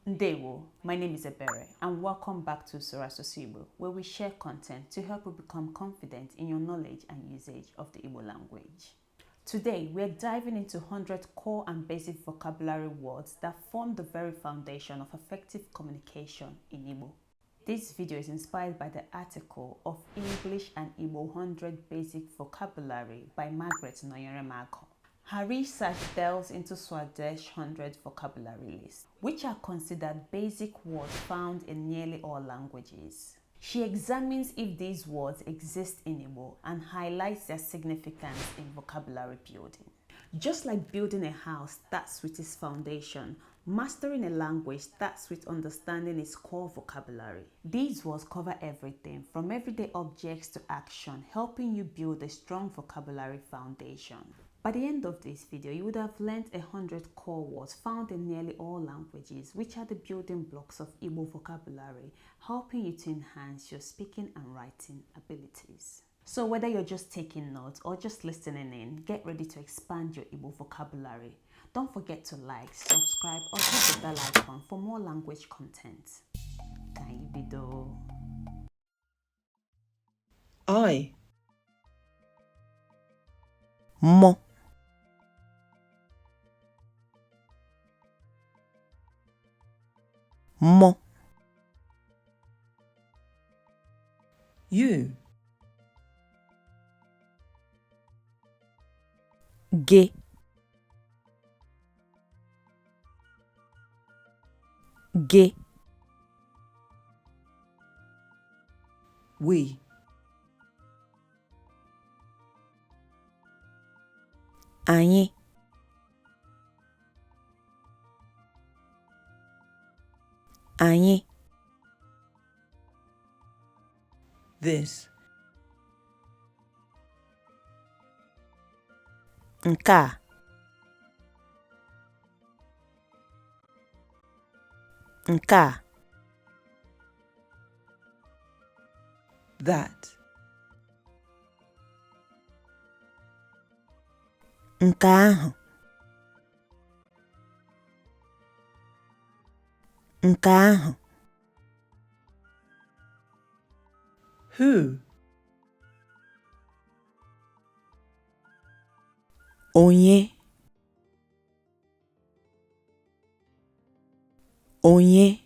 Ndewo, my name is Ebere and welcome back to Igbo, where we share content to help you become confident in your knowledge and usage of the Igbo language. Today, we're diving into 100 core and basic vocabulary words that form the very foundation of effective communication in Igbo. This video is inspired by the article of English and Igbo 100 Basic Vocabulary by Margaret Nonyerem. Her research delves into Swadesh 100 vocabulary lists, which are considered basic words found in nearly all languages. She examines if these words exist in Igbo and highlights their significance in vocabulary building. Just like building a house starts with its foundation, mastering a language starts with understanding its core vocabulary. These words cover everything from everyday objects to action, helping you build a strong vocabulary foundation. By the end of this video, you would have learned 100 core words found in nearly all languages, which are the building blocks of Igbo vocabulary, helping you to enhance your speaking and writing abilities. So whether you're just taking notes or just listening in, get ready to expand your Igbo vocabulary. Don't forget to like, subscribe, or hit the bell icon for more language content. Anyi bido. I. Mo. Mo. You. Ge. Ge. We. Anyi. Anyi. This. Nke a. Nke a. That. Nke ahụ. Nke ahụ. Who? Onye. Onye.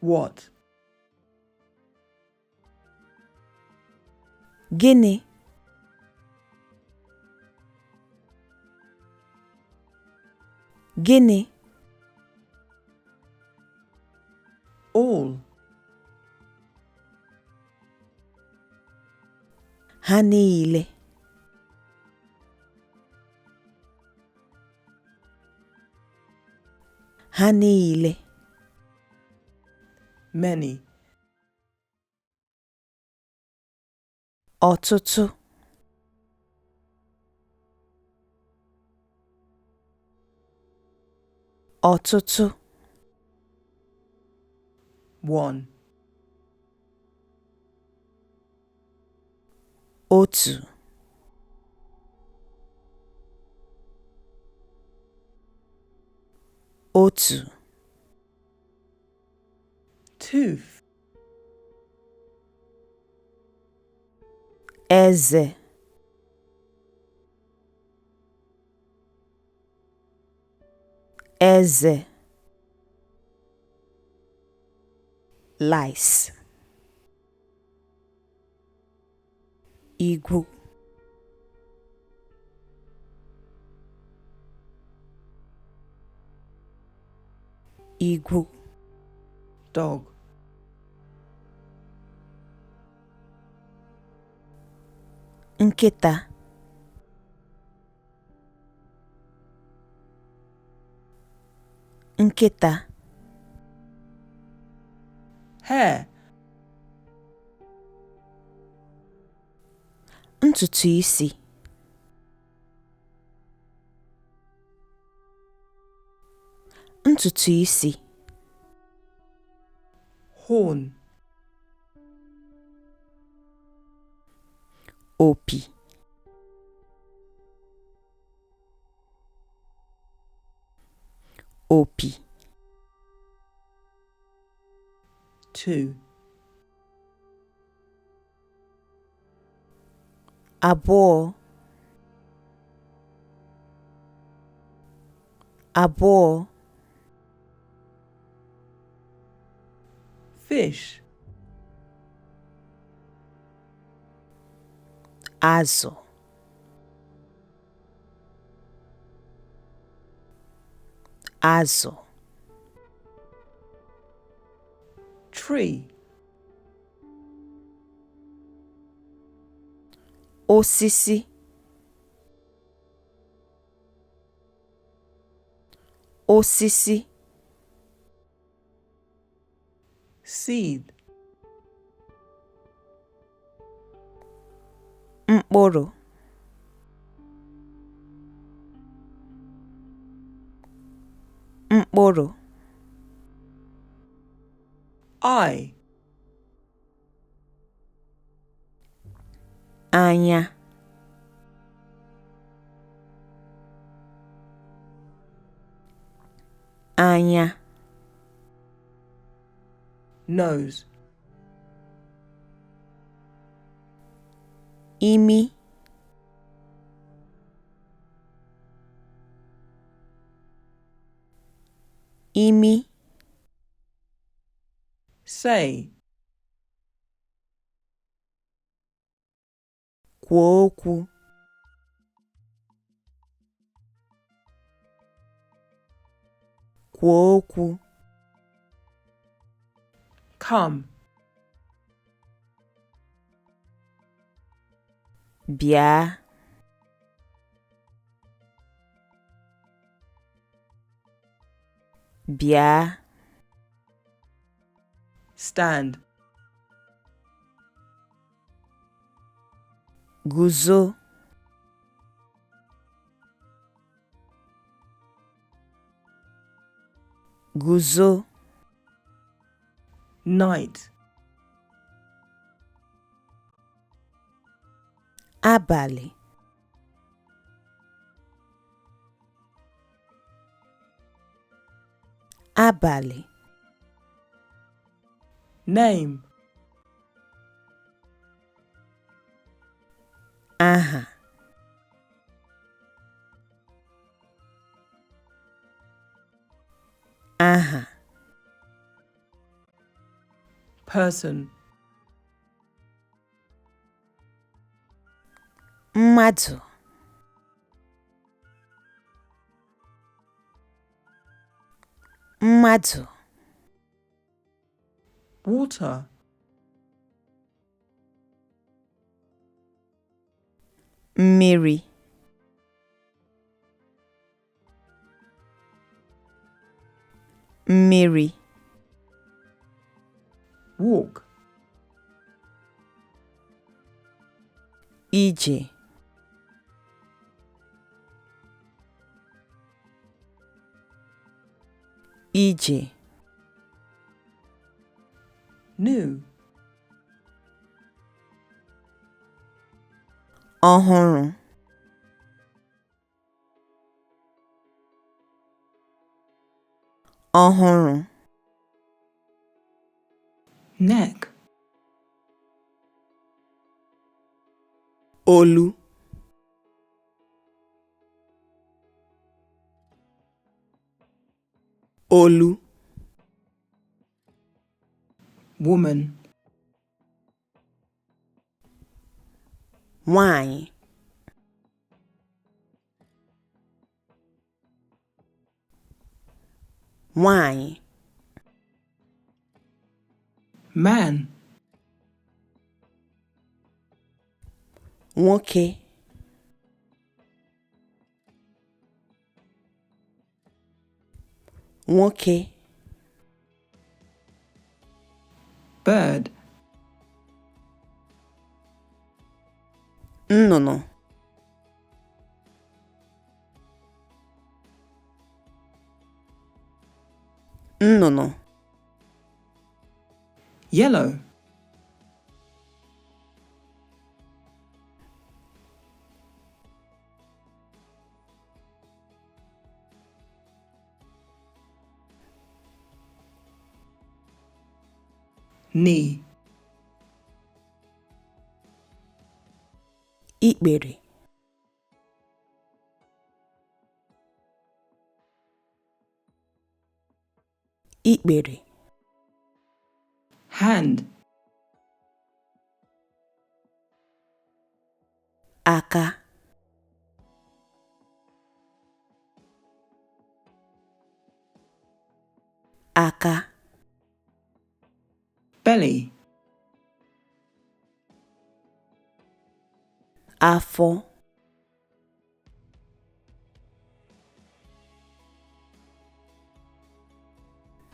What? Gịnị? Gịnị? All. Ha niile. Ha niile. Many. Ọtụtụ. Ọtụtụ. One. Otu. Otu. Tooth. Eze. Eze. Lice. Igwu. Igwu. Dog. Nkịta. Nkịta. Hair. Ntutu isi. Ntutu isi. Horn. Opi. opi. 2. Abụọ. Abụọ. Fish. Azụ. Azụ. Tree. Osisi. Osisi. Seed. Mkpụrụ. Mkpụrụ. Eye. Anya. Anya. Nose. Imi. Imi. Say. Kwuo okwu. Kwuo okwu. Come. Bịa. Bịa. Stand. Guzo. Guzo. Night. Abalị. Abalị. Name. Aha. Aha. Person. Mmadụ. Mmadụ. Water. Mmiri. Mmiri. Walk. Ije. Ije. New. Ọhụrụ. Ọhụrụ. Neck. Olu. Olu. Woman. Nwanyị. Nwanyị. Man. Nwoke. Nwoke. Bird. Nnụnụ. Nnụnụ. Yellow. knee, ikpere, ikpere, hand, aka, aka, belly, afọ,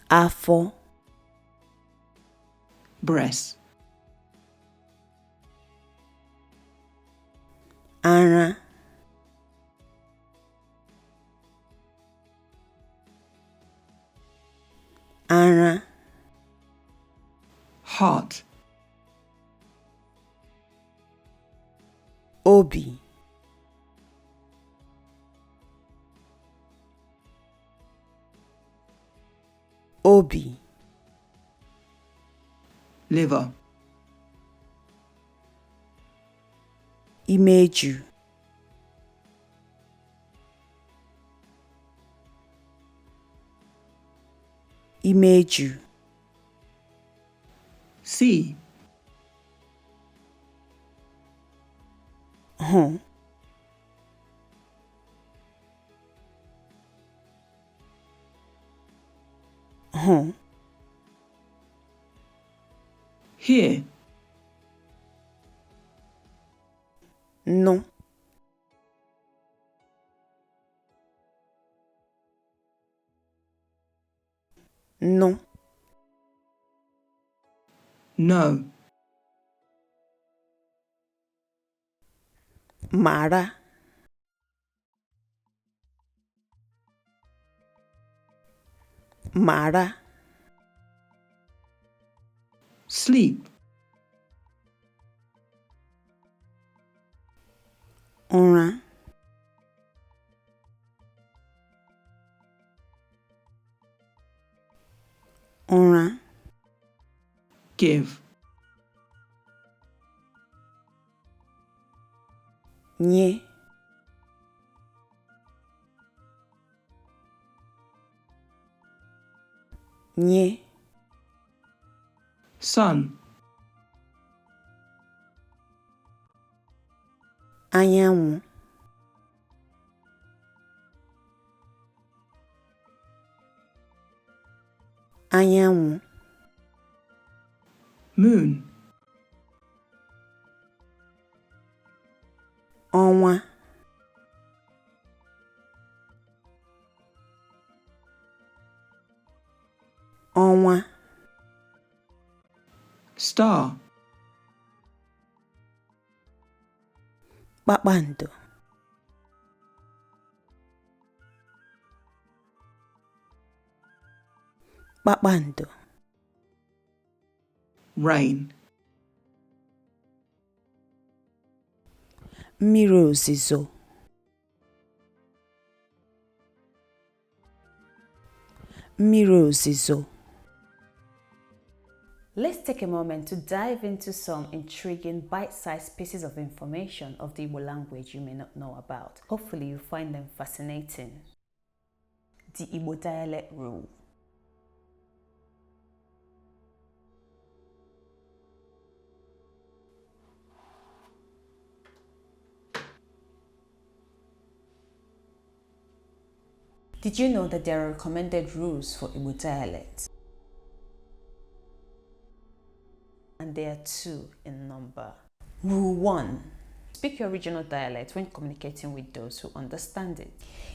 afọ, breast, ara, ara, heart, obi, obi, liver, imeju, imeju, see, hụ, hụ, hear, nụ, nụ, know, mara, mara, sleep, ụra, ụra, give, nye, nye, sun, anyanwụ, anyanwụ, moon, ọnwa, ọnwa, star, kpakpando, kpakpando, rain, mmiri ozizo, mmiri ozizo. Let's take a moment to dive into some intriguing bite-sized pieces of information of the Igbo language you may not know about. Hopefully you find them fascinating. The Igbo dialect rule. Did you know that there are recommended rules for Igbo dialects? And there are 2 in number. Rule 1. Speak your regional dialect when communicating with those who understand it.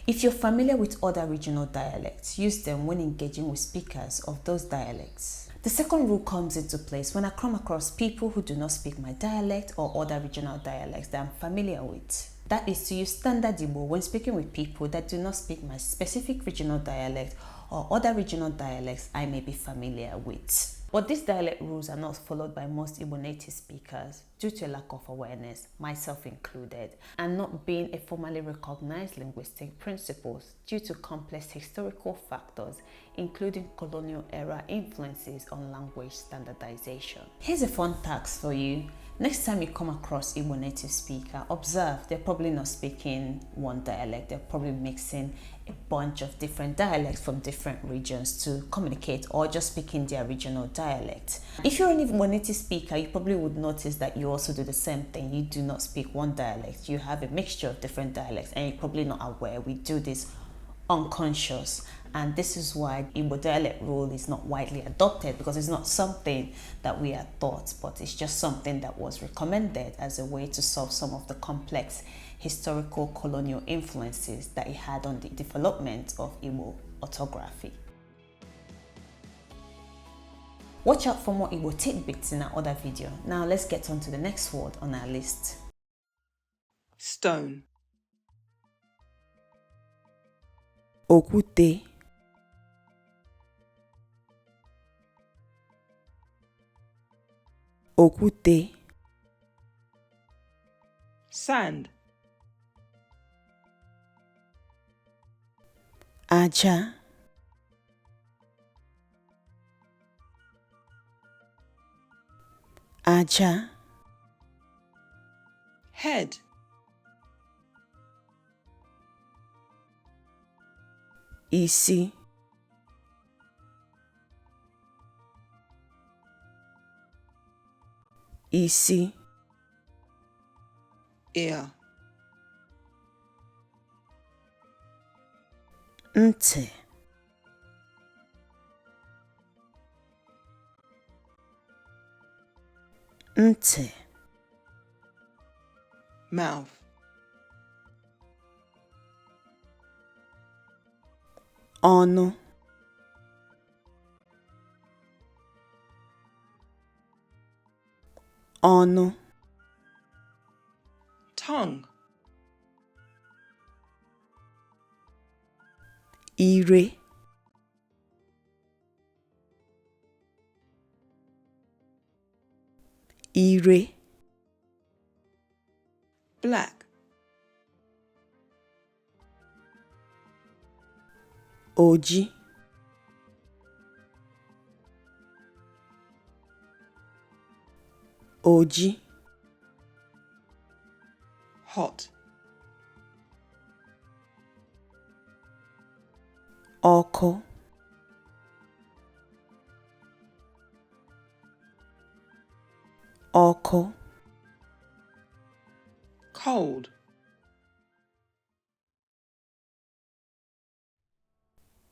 If you're familiar with other regional dialects, use them when engaging with speakers of those dialects. The second rule comes into place when I come across people who do not speak my dialect or other regional dialects that I'm familiar with. That is to use standard Igbo when speaking with people that do not speak my specific regional dialect or other regional dialects I may be familiar with. But these dialect rules are not followed by most Igbo native speakers due to a lack of awareness, myself included, and not being a formally recognized linguistic principles due to complex historical factors, including colonial era influences on language standardization. Here's a fun task for you. Next time you come across Igbo native speaker, observe they're probably not speaking one dialect, they're probably mixing a bunch of different dialects from different regions to communicate, or just speaking their regional dialect. If you're an Igbo native speaker, you probably would notice that you also do the same thing. You do not speak one dialect, you have a mixture of different dialects, and you're probably not aware. We do this unconscious, and this is why Igbo dialect rule is not widely adopted, because it's not something that we are taught, but it's just something that was recommended as a way to solve some of the complex historical colonial influences that it had on the development of Igbo orthography. Watch out for more Igbo tidbits in our other video. Now let's get on to the next word on our list. Stone. Okwute. Okwute. Sand. Aja. Aja. Head. Isi. Isi. Ear. Ntị. Ntị. Mouth. Ọnụ. Ọnụ. Tongue. Ire. Ire. Black. Oji. Oji. Hot. Ọkụ. Ọkụ. Cold.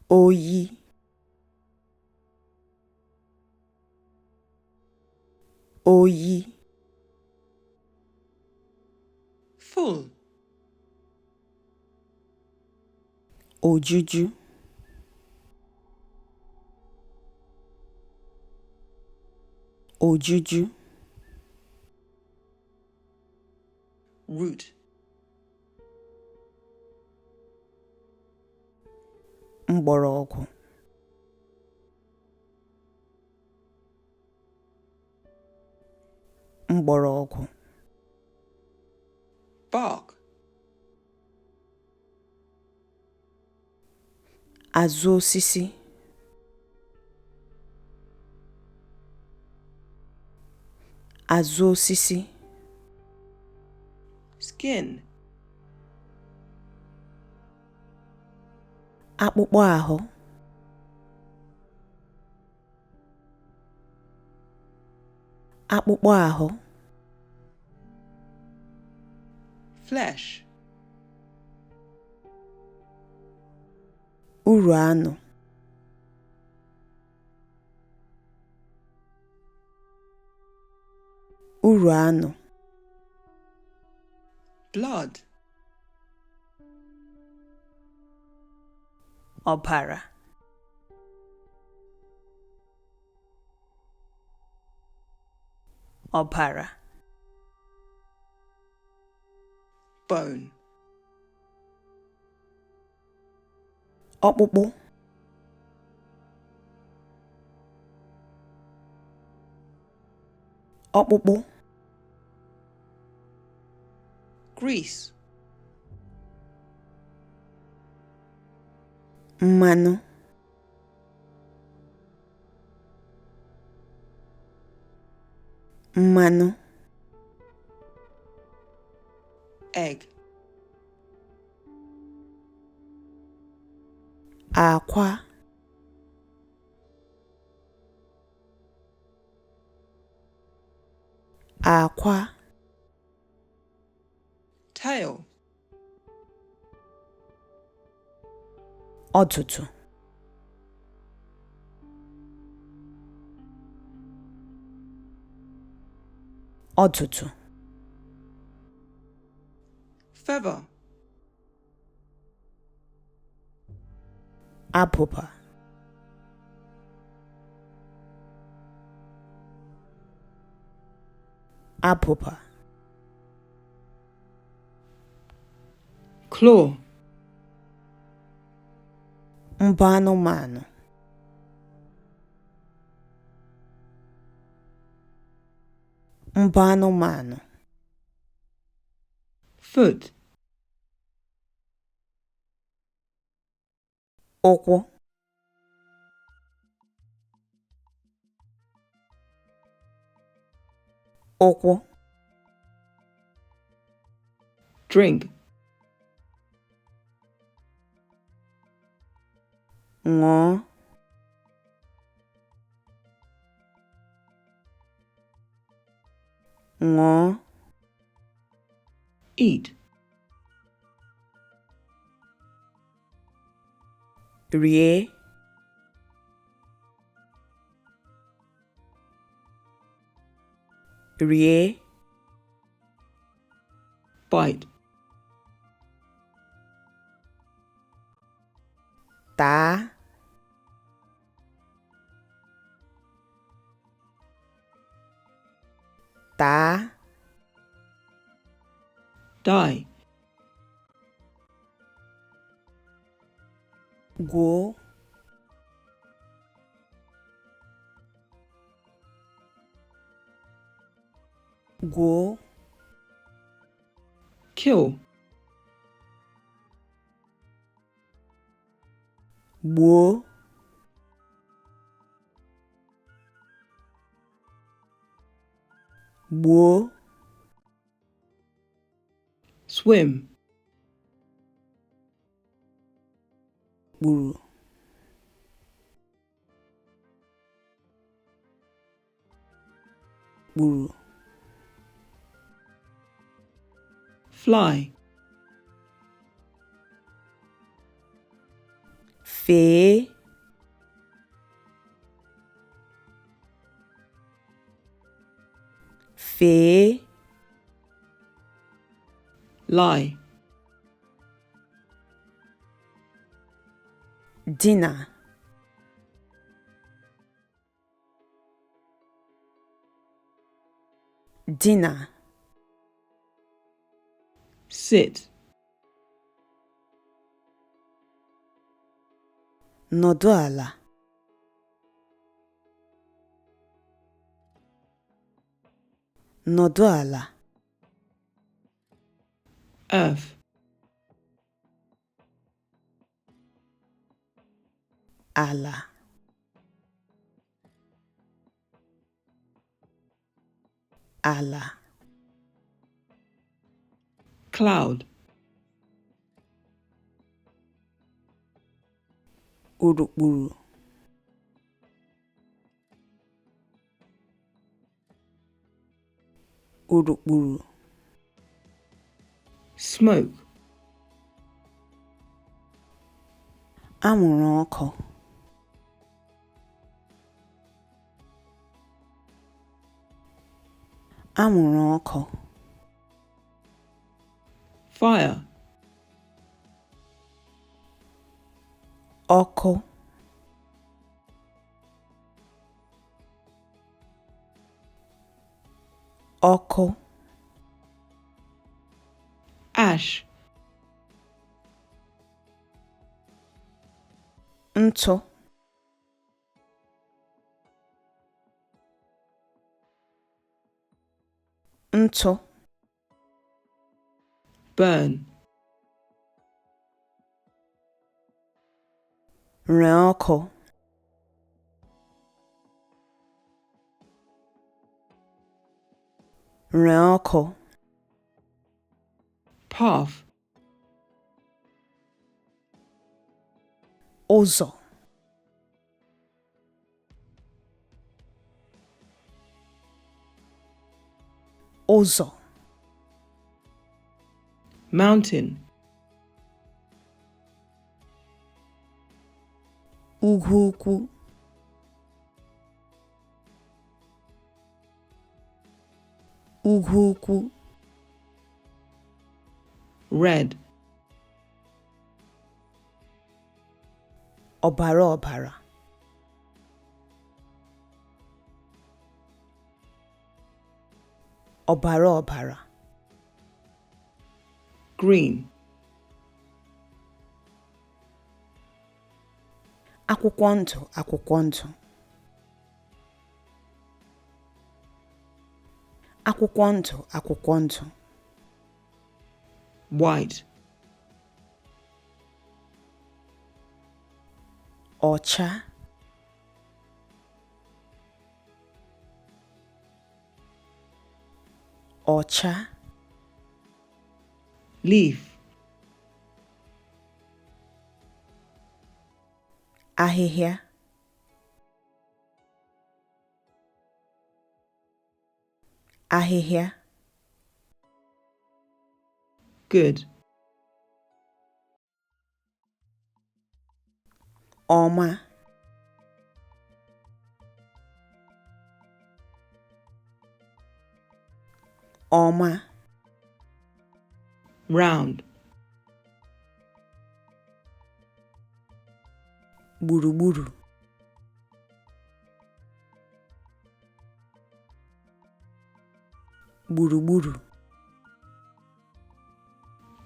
Oyi. Oyi. Full. Ojuju. Ojuju. Root. Mgbọrọgwụ. Mgbọrọgwụ. Bark. Azụ osisi. Azụ osisi. Skin. Akpụkpọ ahụ. Akpụkpọ ahụ. Flesh. Uru anụ. Uru anụ. Blood. Ọbara. Ọbara. Bone. Ọkpụkpụ. ọkpụkpụ grease, mmanụ mmanụ egg, akwa akwa tail, ọtụtụ ọtụtụ feather, apụpa apụpa claw, mbọ anụmanụ mbọ anụmanụ foot, ụkwụ ụkwụ drink, ṅụọ ṅụọ eat, rie rie bite, taa taa die, gwuo gwuo kill, gbuo gbuo swim, gburu gburu fly, fee fee lie, dina dina sit, nọdụ ala nọdụ ala earth, ala ala cloud, urukpuru urukpuru smoke, anwụrụ ọkụ anwụrụ ọkụ fire, ọkụ ọkụ ash, ntụ ntụ, burn, ree ọkụ, ree ọkụ, path, ụzọ, ụzọ, mountain, ugwu ukwu, ugwu ukwu, red, ọbara ọbara, ọbara ọbara, green, akwụkwọ ndụ akwụkwọ ndụ, akwụkwọ ndụ akwụkwọ ndụ, white, ọcha, ọcha, leaf, ahịhịa, ahịhịa, good, ọma, ọma, round, gburugburu, gburugburu,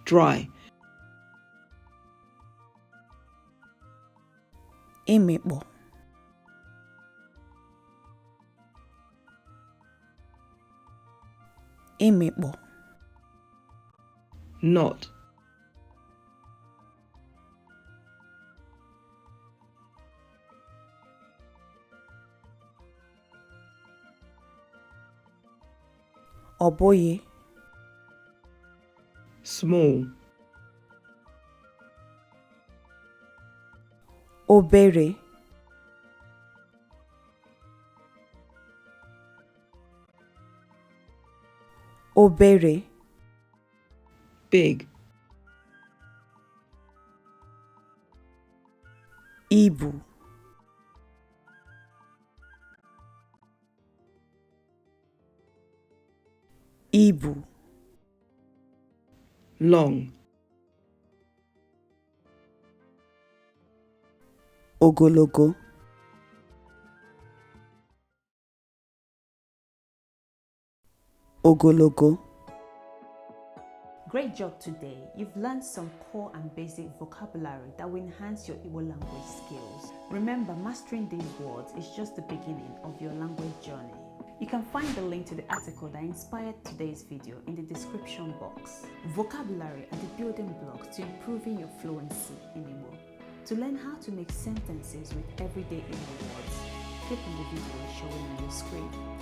dry, ịmịkpọ, ịmịkpọ, not, ọ bụghị, small, obere, obere, big, ibu, ibu, long, ogologo, ogologo. Great job today. You've learned some core and basic vocabulary that will enhance your Igbo language skills. Remember, mastering these words is just the beginning of your language journey. You can find the link to the article that inspired today's video in the description box. Vocabulary are the building blocks to improving your fluency in Igbo. To learn how to make sentences with everyday Igbo words, click on the video showing on your screen.